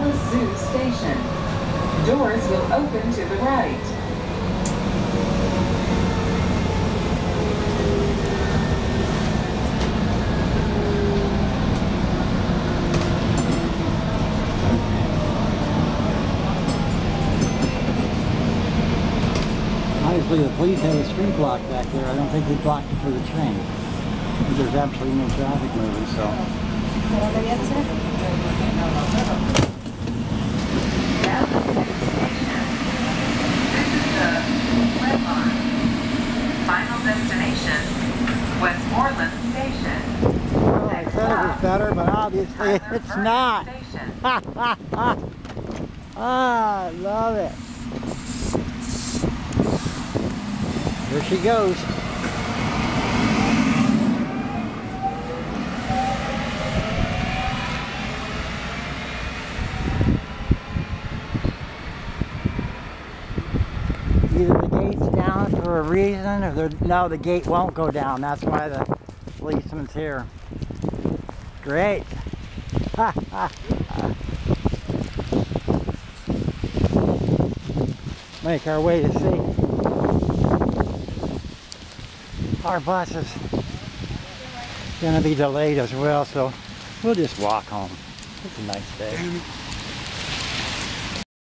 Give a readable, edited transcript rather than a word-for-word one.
Alice Zoo Station. Doors will open to the right. Obviously the police have a street block back there. I don't think they blocked it for the train. There's absolutely no traffic moving, so. Final destination, Westmoreland Station. Well, I said it was better, but obviously it's not. Ah, I love it. Here she goes. Either the gate's down for a reason, or no, the gate won't go down. That's why the policeman's here. Great. Make our way to see. Our bus is going to be delayed as well, so we'll just walk home. It's a nice day.